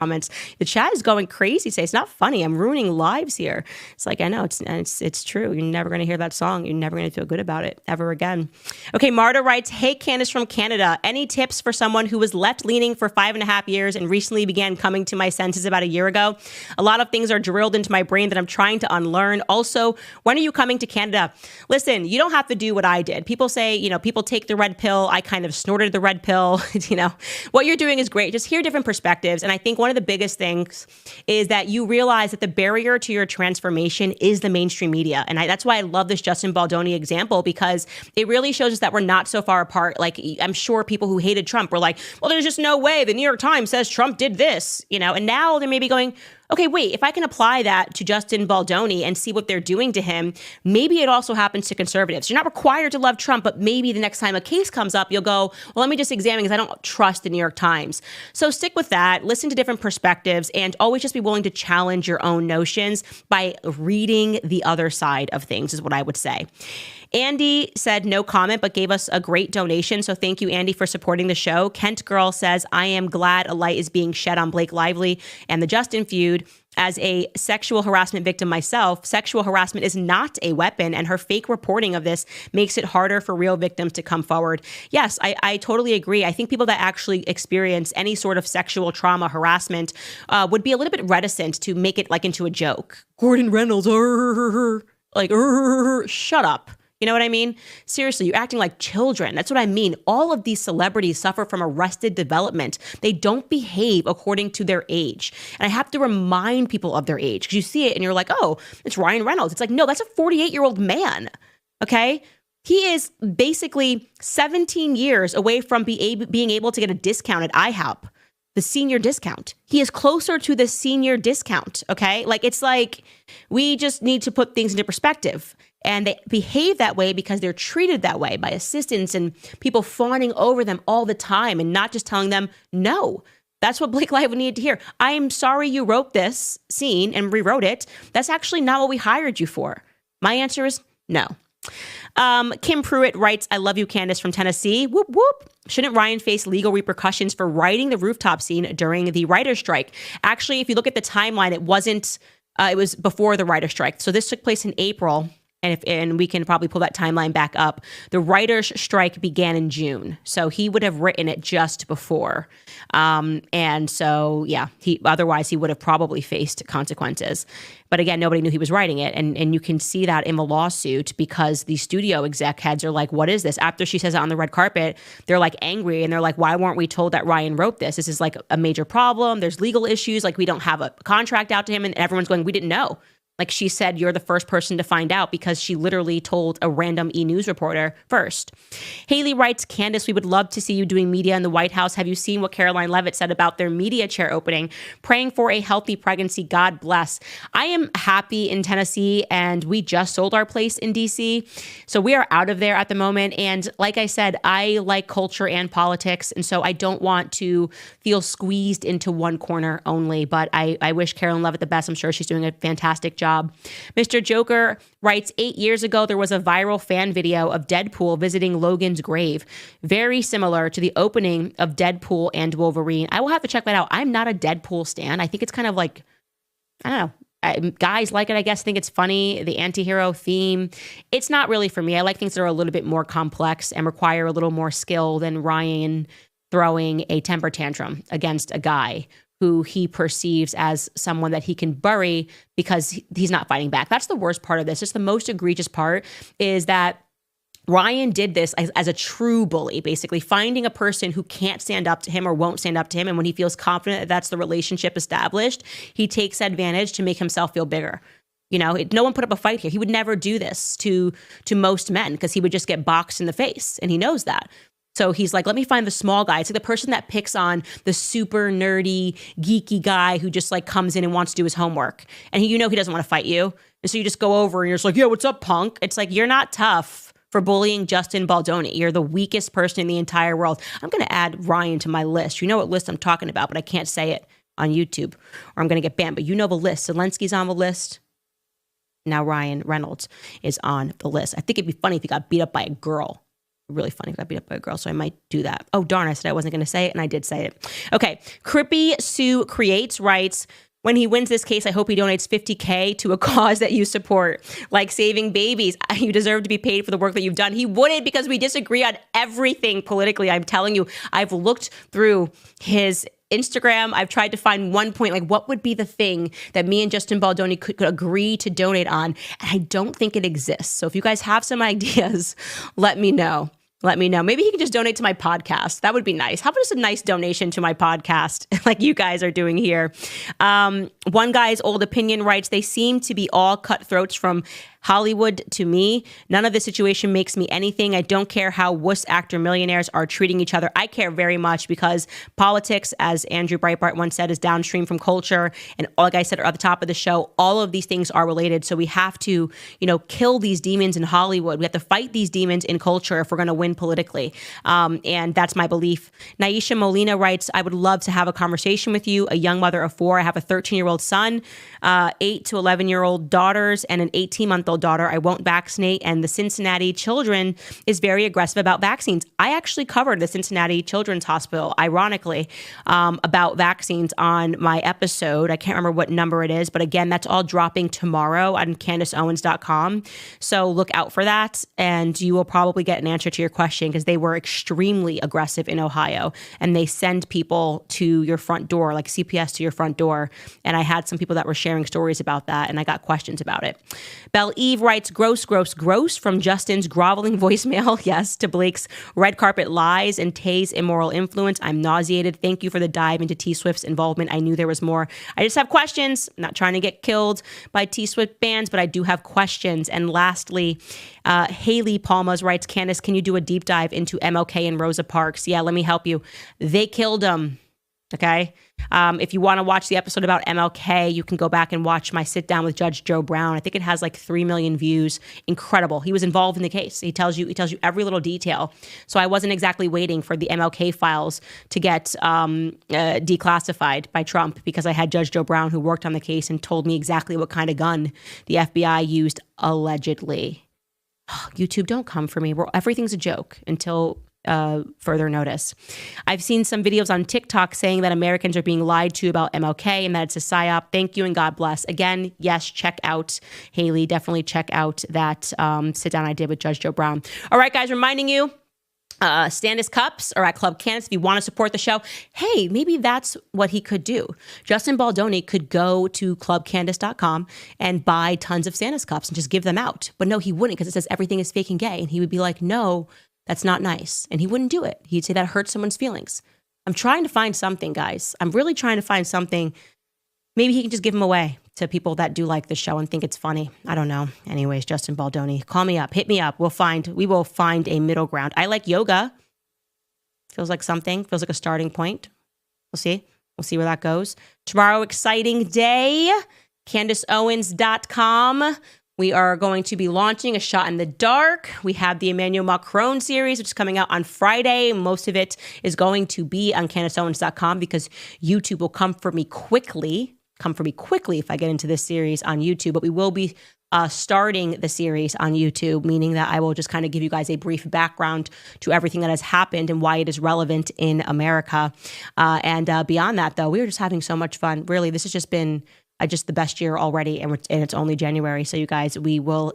comments. The chat is going crazy. Say it's not funny. I'm ruining lives here. It's like, I know it's true. You're never going to hear that song. You're never going to feel good about it ever again. Okay. Marta writes, hey, Candace from Canada. Any tips for someone who was left leaning for 5.5 years and recently began coming to my senses about a year ago? A lot of things are drilled into my brain that I'm trying to unlearn. Also, when are you coming to Canada? Listen, you don't have to do what I did. People say, people take the red pill. I kind of snorted the red pill. What you're doing is great. Just hear different perspectives. And I think one of the biggest things is that you realize that the barrier to your transformation is the mainstream media. And that's why I love this Justin Baldoni example, because it really shows us that we're not so far apart. Like, I'm sure people who hated Trump were like, well, there's just no way. The New York Times says Trump did this, and now they're maybe going, okay, wait, if I can apply that to Justin Baldoni and see what they're doing to him, maybe it also happens to conservatives. You're not required to love Trump, but maybe the next time a case comes up, you'll go, well, let me just examine because I don't trust the New York Times. So stick with that, listen to different perspectives, and always just be willing to challenge your own notions by reading the other side of things is what I would say. Andy said no comment, but gave us a great donation. So thank you, Andy, for supporting the show. Kent Girl says, I am glad a light is being shed on Blake Lively and the Justin feud. As a sexual harassment victim myself, sexual harassment is not a weapon, and her fake reporting of this makes it harder for real victims to come forward. Yes, I totally agree. I think people that actually experience any sort of sexual trauma, harassment, would be a little bit reticent to make it like into a joke. Gordon Reynolds, shut up. You know what I mean? Seriously, you're acting like children. That's what I mean. All of these celebrities suffer from arrested development. They don't behave according to their age. And I have to remind people of their age, because you see it and you're like, oh, it's Ryan Reynolds. It's like, no, that's a 48-year-old man. Okay? He is basically 17 years away from being able to get a discount at IHOP, the senior discount. He is closer to the senior discount. Okay? It's like we just need to put things into perspective. And they behave that way because they're treated that way by assistants and people fawning over them all the time and not just telling them no. That's what Blake Lively needed to hear. I am sorry you wrote this scene and rewrote it. That's actually not what we hired you for. My answer is no. Kim Pruitt writes, I love you, Candace from Tennessee. Whoop, whoop. Shouldn't Ryan face legal repercussions for writing the rooftop scene during the writer's strike? Actually, if you look at the timeline, it was before the writer's strike. So this took place in April. And we can probably pull that timeline back up. The writer's strike began in June. So he would have written it just before. And so, yeah, otherwise he would have probably faced consequences. But again, nobody knew he was writing it. And you can see that in the lawsuit because the studio exec heads are like, what is this? After she says it on the red carpet, they're like angry. And they're like, why weren't we told that Ryan wrote this? This is like a major problem. There's legal issues. Like we don't have a contract out to him. And everyone's going, we didn't know. Like she said, you're the first person to find out because she literally told a random E! News reporter first. Haley writes, Candace, we would love to see you doing media in the White House. Have you seen what Caroline Leavitt said about their media chair opening? Praying for a healthy pregnancy. God bless. I am happy in Tennessee and we just sold our place in DC. So we are out of there at the moment. And like I said, I like culture and politics. And so I don't want to feel squeezed into one corner only. But I wish Caroline Leavitt the best. I'm sure she's doing a fantastic job. Mr. Joker writes, 8 years ago, there was a viral fan video of Deadpool visiting Logan's grave. Very similar to the opening of Deadpool and Wolverine. I will have to check that out. I'm not a Deadpool stan. I think it's kind of like, I don't know. Guys like it, I guess, think it's funny. The anti-hero theme. It's not really for me. I like things that are a little bit more complex and require a little more skill than Ryan throwing a temper tantrum against a guy who he perceives as someone that he can bury because he's not fighting back. That's the worst part of this. Just the most egregious part is that Ryan did this as a true bully, basically finding a person who can't stand up to him or won't stand up to him. And when he feels confident that that's the relationship established, he takes advantage to make himself feel bigger. No one put up a fight here. He would never do this to most men because he would just get boxed in the face. And he knows that. So he's like, let me find the small guy. It's like the person that picks on the super nerdy, geeky guy who just like comes in and wants to do his homework. And he doesn't want to fight you. And so you just go over and you're just like, yeah, what's up, punk? It's like, you're not tough for bullying Justin Baldoni. You're the weakest person in the entire world. I'm going to add Ryan to my list. You know what list I'm talking about, but I can't say it on YouTube or I'm going to get banned. But you know the list. Zelensky's on the list. Now Ryan Reynolds is on the list. I think it'd be funny if he got beat up by a girl. really funny if I got beat up by a girl, so I might do that. Oh, darn, I said I wasn't going to say it, and I did say it. Okay, Crippy Sue Creates writes, when he wins this case, I hope he donates $50K to a cause that you support, like saving babies. You deserve to be paid for the work that you've done. He wouldn't, because we disagree on everything politically. I'm telling you, I've looked through his Instagram. I've tried to find one point, like what would be the thing that me and Justin Baldoni could agree to donate on. And I don't think it exists. So if you guys have some ideas, let me know. Let me know. Maybe he can just donate to my podcast. That would be nice. How about just a nice donation to my podcast like you guys are doing here? One guy's old opinion writes, they seem to be all cutthroats from Hollywood to me. None of the situation makes me anything. I don't care how wuss actor millionaires are treating each other. I care very much, because politics, as Andrew Breitbart once said, is downstream from culture. And like I said at the top of the show, all of these things are related. So we have to, kill these demons in Hollywood. We have to fight these demons in culture if we're going to win politically. And that's my belief. Naisha Molina writes, I would love to have a conversation with you, a young mother of 4. I have a 13-year-old son, 8 to 11-year-old daughters, and an 18-month-old daughter. I won't vaccinate, and the Cincinnati Children is very aggressive about vaccines. I actually covered the Cincinnati Children's Hospital, ironically, about vaccines on my episode. I can't remember what number it is, but again, that's all dropping tomorrow on CandaceOwens.com. So look out for that, and you will probably get an answer to your question, because they were extremely aggressive in Ohio, and they send people to your front door, like CPS to your front door. And I had some people that were sharing stories about that, and I got questions about it. Belle Eve writes, gross, gross, gross, from Justin's groveling voicemail, yes, to Blake's red carpet lies and Tay's immoral influence. I'm nauseated. Thank you for the dive into T Swift's involvement. I knew there was more. I just have questions. I'm not trying to get killed by T Swift bands, but I do have questions. And lastly, Haley Palmas writes, Candace, can you do a deep dive into MLK and Rosa Parks? Yeah, let me help you. They killed him. Okay. If you want to watch the episode about MLK, you can go back and watch my sit down with Judge Joe Brown. I think it has like 3 million views. Incredible. He was involved in the case. He tells you every little detail. So I wasn't exactly waiting for the MLK files to get declassified by Trump, because I had Judge Joe Brown, who worked on the case, and told me exactly what kind of gun the FBI used allegedly. YouTube, don't come for me. Everything's a joke until further notice. I've seen some videos on TikTok saying that Americans are being lied to about MLK and that it's a psyop. Thank you and God bless. Again, yes, check out Haley. Definitely check out that sit down I did with Judge Joe Brown. All right, guys, reminding you, Candace cups are at Club Candace. If you want to support the show, hey, maybe that's what he could do. Justin Baldoni could go to clubcandace.com and buy tons of Candace cups and just give them out. But no, he wouldn't, because it says everything is fake and gay. And he would be like, no, that's not nice. And he wouldn't do it. He'd say that hurts someone's feelings. I'm trying to find something, guys. I'm really trying to find something. Maybe he can just give them away to people that do like the show and think it's funny. I don't know. Anyways, Justin Baldoni, call me up, hit me up. We will find a middle ground. I like yoga. Feels like something. Feels like a starting point. We'll see. We'll see where that goes. Tomorrow, exciting day. CandaceOwens.com. We are going to be launching A Shot in the Dark. We have the Emmanuel Macron series, which is coming out on Friday. Most of it is going to be on CandaceOwens.com, because YouTube will come for me quickly if I get into this series on YouTube. But we will be starting the series on YouTube, meaning that I will just kind of give you guys a brief background to everything that has happened and why it is relevant in America. And beyond that, though, we are just having so much fun. Really, this has just been just the best year already, and it's only January. So you guys, we will